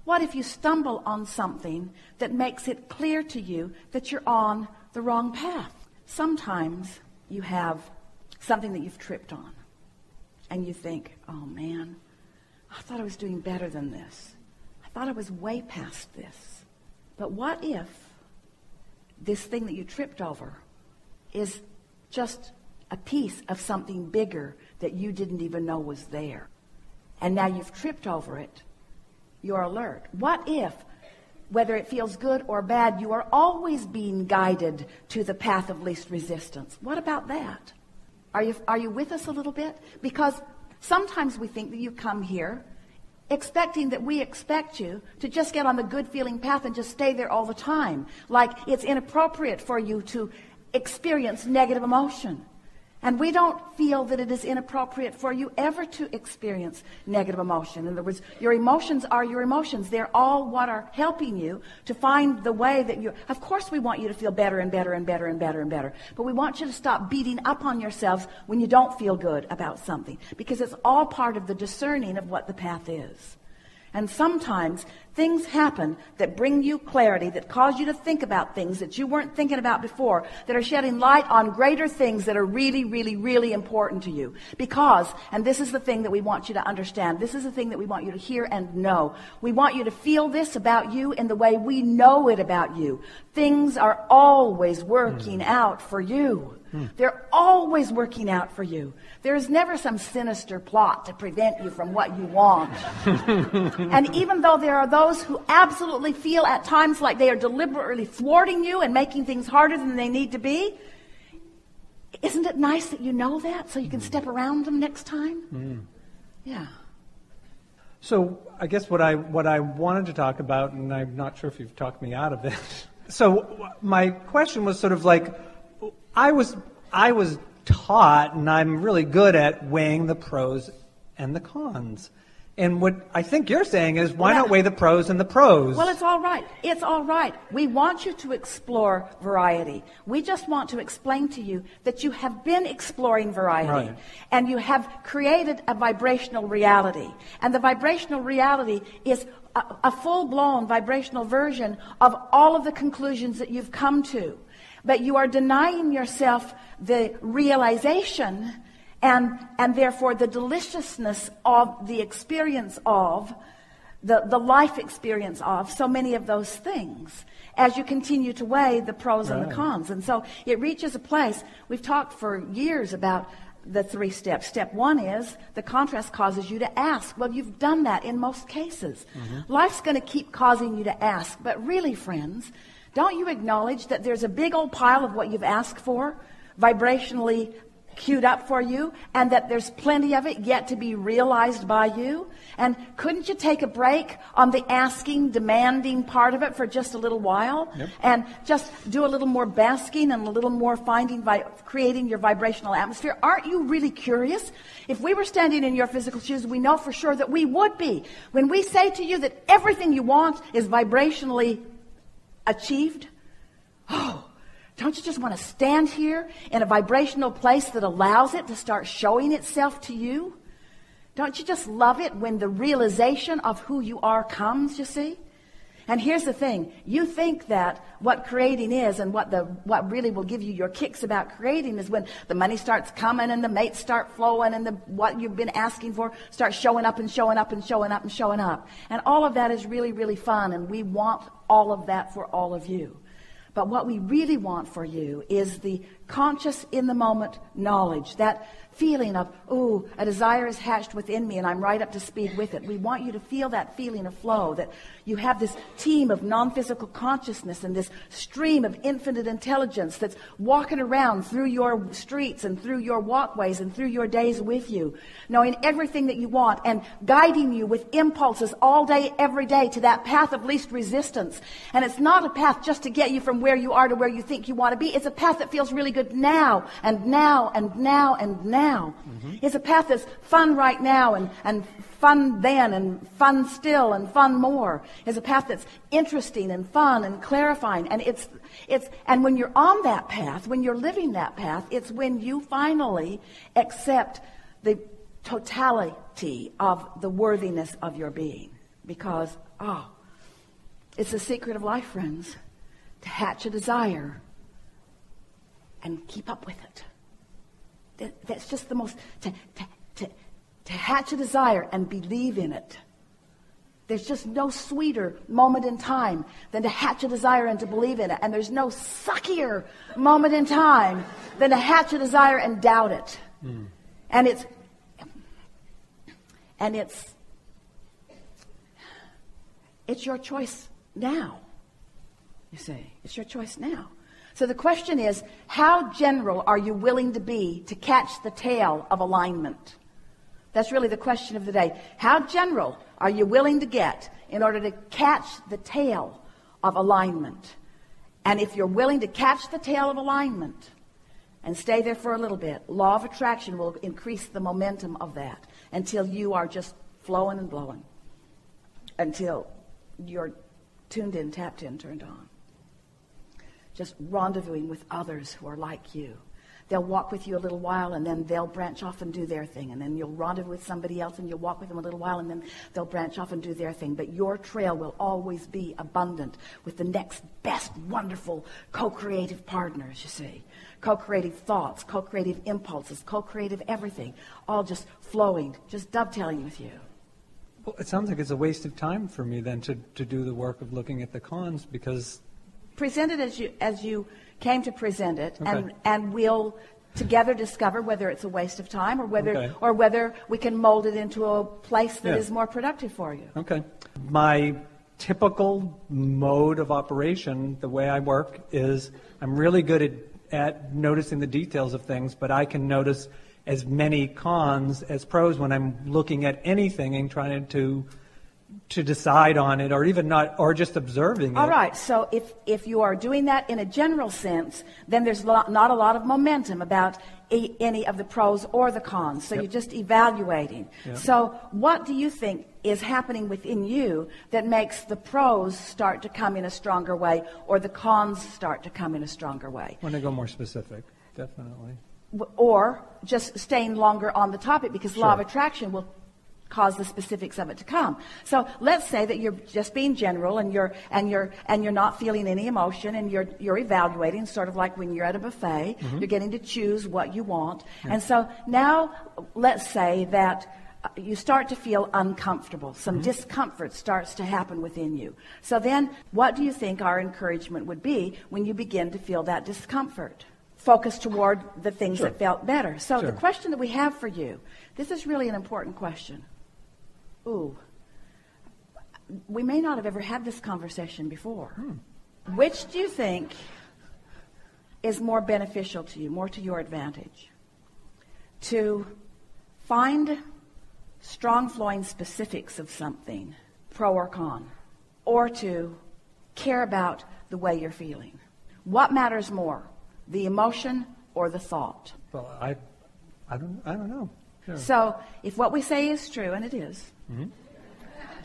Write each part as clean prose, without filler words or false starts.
What if you stumble on something that makes it clear to you that you're on the wrong path? Sometimes you have something that you've tripped on, and you think, oh man, I thought I was doing better than this. I thought I was way past this. But what if this thing that you tripped over is just a piece of something bigger that you didn't even know was there? And now you've tripped over it. You're alert. What if, whether it feels good or bad, you are always being guided to the path of least resistance? What about that? Are you with us a little bit? Because sometimes we think that you come here expecting that we expect you to just get on the good feeling path and just stay there all the time. Like it's inappropriate for you to experience negative emotion. And we don't feel that it is inappropriate for you ever to experience negative emotion. In other words, your emotions are your emotions. They're all what are helping you to find the way that you... Of course we want you to feel better and better and better and better and better. But we want you to stop beating up on yourselves when you don't feel good about something. Because it's all part of the discerning of what the path is. And sometimes things happen that bring you clarity, that cause you to think about things that you weren't thinking about before, that are shedding light on greater things that are really, really, really important to you. Because, and this is the thing that we want you to understand, this is the thing that we want you to hear and know. We want you to feel this about you in the way we know it about you. Things are always working out for you. They're always working out for you. There is never some sinister plot to prevent you from what you want. And even though there are those who absolutely feel at times like they are deliberately thwarting you and making things harder than they need to be, isn't it nice that you know that so you can step around them next time? Yeah. So I guess what I wanted to talk about, and I'm not sure if you've talked me out of it. So my question was sort of like, I was taught, and I'm really good at weighing the pros and the cons. And what I think you're saying is, why not weigh the pros and the pros? Well, it's all right. It's all right. We want you to explore variety. We just want to explain to you that you have been exploring variety. Right. And you have created a vibrational reality. And the vibrational reality is a full-blown vibrational version of all of the conclusions that you've come to. But you are denying yourself the realization and therefore the deliciousness of the experience of, the life experience of so many of those things as you continue to weigh the pros and the cons. And so it reaches a place, we've talked for years about the 3 steps. Step 1 is the contrast causes you to ask. Well, you've done that in most cases. Life's going to keep causing you to ask. But really, friends, don't you acknowledge that there's a big old pile of what you've asked for, vibrationally queued up for you, and that there's plenty of it yet to be realized by you? And couldn't you take a break on the asking, demanding part of it for just a little while? Yep. And just do a little more basking and a little more creating your vibrational atmosphere? Aren't you really curious? If we were standing in your physical shoes, we know for sure that we would be. When we say to you that everything you want is vibrationally achieved, don't you just want to stand here in a vibrational place that allows it to start showing itself to you? Don't you just love it when the realization of who you are comes, you see? And here's the thing, you think that what creating is and what really will give you your kicks about creating is when the money starts coming and the mates start flowing and what you've been asking for starts showing up and showing up and showing up and showing up. And all of that is really, really fun, and we want all of that for all of you. But what we really want for you is the conscious in the moment knowledge, that feeling of, ooh, a desire is hatched within me and I'm right up to speed with it. We want you to feel that feeling of flow, that you have this team of non-physical consciousness and this stream of infinite intelligence that's walking around through your streets and through your walkways and through your days with you, knowing everything that you want and guiding you with impulses all day, every day to that path of least resistance. And it's not a path just to get you from where you are to where you think you want to be. It's a path that feels really good now and now and now and now. It's a path that's fun right now and fun then and fun still and fun more. It's a path that's interesting and fun and clarifying. And and when you're on that path, when you're living that path, it's when you finally accept the totality of the worthiness of your being. Because oh, it's the secret of life, friends, to hatch a desire and keep up with it. That's just the most, to hatch a desire and believe in it. There's just no sweeter moment in time than to hatch a desire and to believe in it. And there's no suckier moment in time than to hatch a desire and doubt it. Mm. And it's your choice now. You see, it's your choice now. So the question is, how general are you willing to be to catch the tail of alignment? That's really the question of the day. How general are you willing to get in order to catch the tail of alignment? And if you're willing to catch the tail of alignment and stay there for a little bit, law of attraction will increase the momentum of that until you are just flowing and blowing, until you're tuned in, tapped in, turned on. Just rendezvousing with others who are like you. They'll walk with you a little while, and then they'll branch off and do their thing. And then you'll rendezvous with somebody else, and you'll walk with them a little while, and then they'll branch off and do their thing. But your trail will always be abundant with the next best, wonderful co-creative partners, you see. Co-creative thoughts, co-creative impulses, co-creative everything. All just flowing, just dovetailing with you. Well, it sounds like it's a waste of time for me then to do the work of looking at the cons, because... Present it as you came to present it, okay. and we'll together discover whether it's a waste of time or whether we can mold it into a place that is more productive for you. Okay. My typical mode of operation, the way I work, is I'm really good at noticing the details of things, but I can notice as many cons as pros when I'm looking at anything and trying to decide on it, or even not, or just observing it. All right, so if you are doing that in a general sense, then there's not a lot of momentum about any of the pros or the cons. So you're just evaluating. Yep. So what do you think is happening within you that makes the pros start to come in a stronger way, or the cons start to come in a stronger way? When I go more specific, definitely. Or just staying longer on the topic, because law of attraction will cause the specifics of it to come. So let's say that you're just being general, and you're not feeling any emotion, and you're evaluating, sort of like when you're at a buffet. Mm-hmm. You're getting to choose what you want. Yeah. And so now let's say that you start to feel uncomfortable. Some discomfort starts to happen within you. So then what do you think our encouragement would be when you begin to feel that discomfort? Focus toward the things that felt better. So the question that we have for you, this is really an important question. Ooh, we may not have ever had this conversation before. Which do you think is more beneficial to you, more to your advantage? To find strong flowing specifics of something, pro or con, or to care about the way you're feeling? What matters more, the emotion or the thought? Well, I don't know. Sure. So if what we say is true, and it is,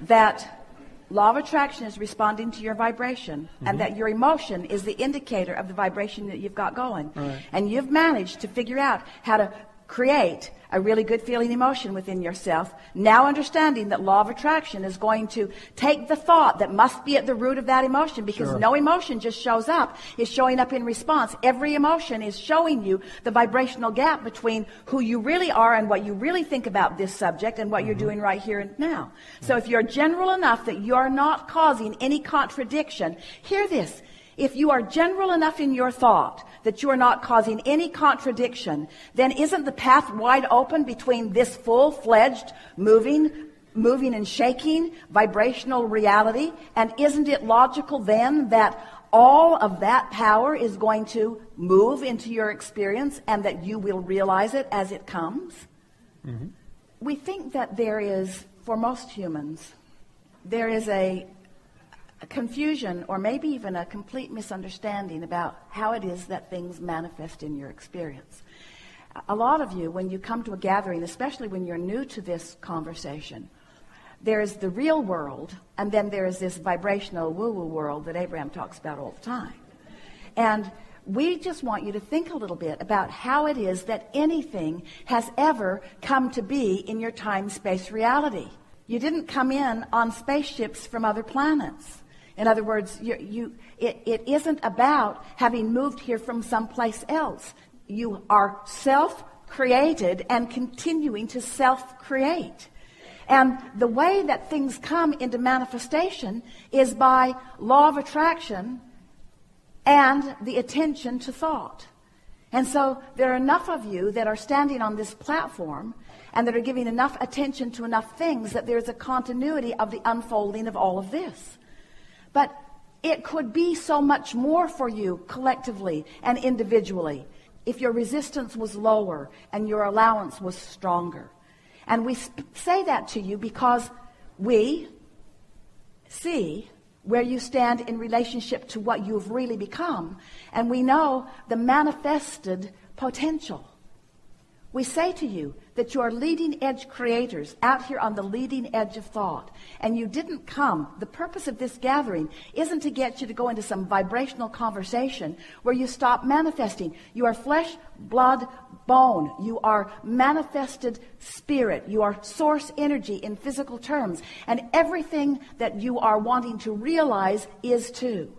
that law of attraction is responding to your vibration, and that your emotion is the indicator of the vibration that you've got going, and you've managed to figure out how to create a really good feeling emotion within yourself, now understanding that law of attraction is going to take the thought that must be at the root of that emotion, because no emotion just shows up. It's showing up in response. Every emotion is showing you the vibrational gap between who you really are and what you really think about this subject and what you're doing right here and now. So if you're general enough that you're not causing any contradiction, hear this. If you are general enough in your thought that you are not causing any contradiction, then isn't the path wide open between this full-fledged moving and shaking vibrational reality? And isn't it logical then that all of that power is going to move into your experience, and that you will realize it as it comes? We think that there is, for most humans, there is a confusion, or maybe even a complete misunderstanding about how it is that things manifest in your experience. A lot of you, when you come to a gathering, especially when you're new to this conversation, there's the real world, and then there's this vibrational woo-woo world that Abraham talks about all the time. And we just want you to think a little bit about how it is that anything has ever come to be in your time-space reality. You didn't come in on spaceships from other planets. In other words, it isn't about having moved here from someplace else. You are self-created and continuing to self-create. And the way that things come into manifestation is by law of attraction and the attention to thought. And so there are enough of you that are standing on this platform and that are giving enough attention to enough things that there's a continuity of the unfolding of all of this. But it could be so much more for you collectively and individually if your resistance was lower and your allowance was stronger. And we say that to you because we see where you stand in relationship to what you've really become. And we know the manifested potential. We say to you that you are leading edge creators out here on the leading edge of thought. And you didn't come. The purpose of this gathering isn't to get you to go into some vibrational conversation where you stop manifesting. You are flesh, blood, bone. You are manifested spirit. You are source energy in physical terms. And everything that you are wanting to realize is too.